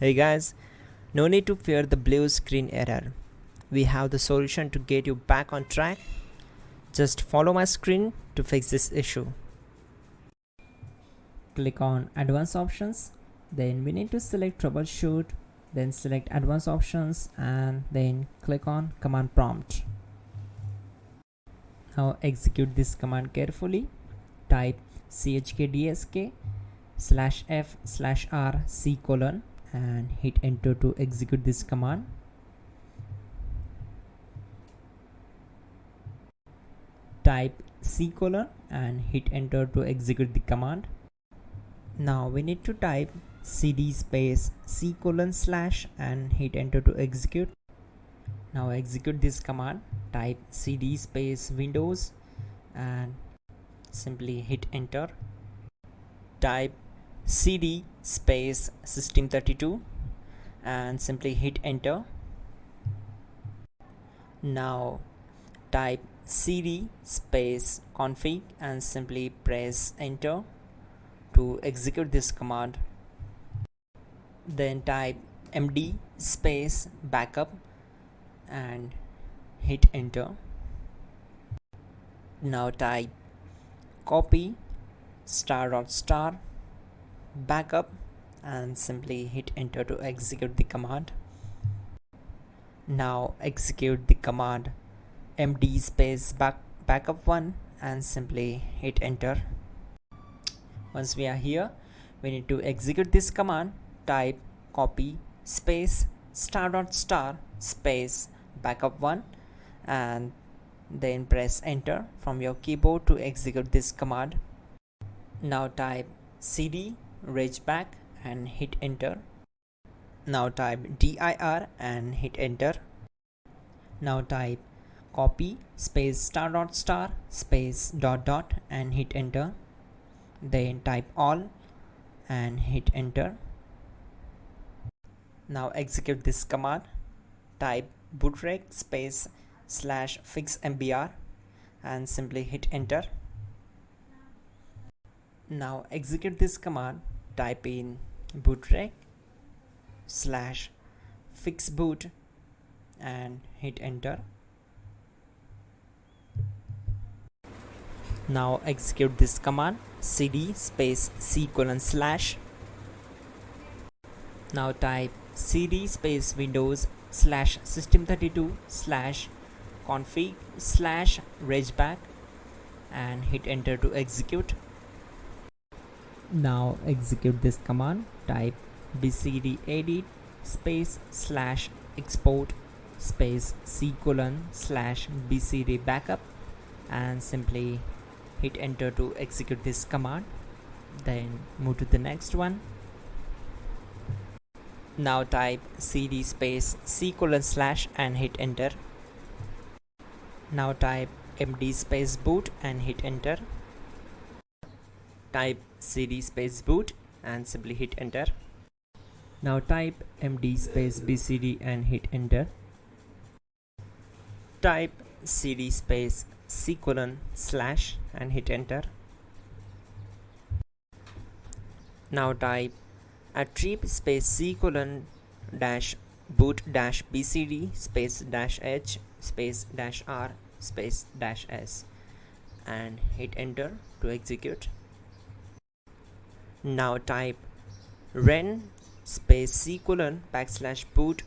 Hey guys, no need to fear the blue screen error. We have the solution to get you back on track. Just follow my screen to fix this issue. Click on Advanced Options. Then we need to select Troubleshoot. Then select Advanced Options and then click on Command Prompt. Now execute this command carefully. Type chkdsk/f/r/c: and hit enter to execute this command. Type C: and hit enter to execute the command. Now we need to type cd space C: / and hit enter to execute. Now execute this command. Type cd space Windows and simply hit enter. Type cd space System32 and simply hit enter. Now type cd space config and simply press enter to execute this command. Then type md space backup and hit enter. Now type copy *** backup and simply hit enter to execute the command. Now execute the command md space backup1 and simply hit enter. Once we are here, we need to execute this command. Type copy space ** space backup1 and then press enter from your keyboard to execute this command. Now type cd regback and hit enter. Now type dir and hit enter. Now type copy space ** space ... and hit enter. Then type all and hit enter. Now execute this command. Type bootrec space /fixmbr and simply hit enter. Now execute this command. Type in bootrec /fixboot and hit enter. Now execute this command. cd space C:/. Now type cd space Windows /system32/config/regback and hit enter to execute. Now execute this command. Type bcd edit space /export space C:/bcd backup and simply hit enter to execute this command. Then move to the next one. Now type cd space C:/ and hit enter. Now type md space boot and hit enter. Type cd space boot and simply hit enter. Now type md space bcd and hit enter. Type cd space C:/ and hit enter. Now type attrib space C:/ boot bcd space -h space -r space -s and hit enter to execute. Now type ren space C:/ \boot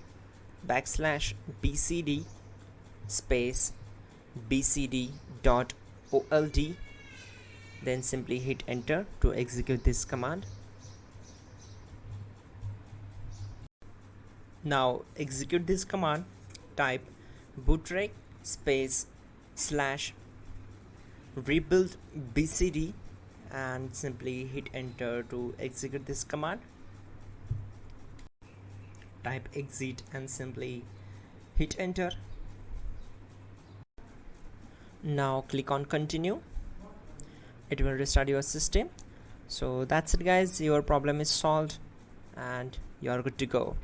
\bcd space bcd.old, then simply hit enter to execute this command. Now execute this command. Type bootrec space /rebuild bcd and simply hit enter to execute this command. Type exit and simply hit enter. Now click on continue. It will restart your system. So that's it guys, your problem is solved and you are good to go.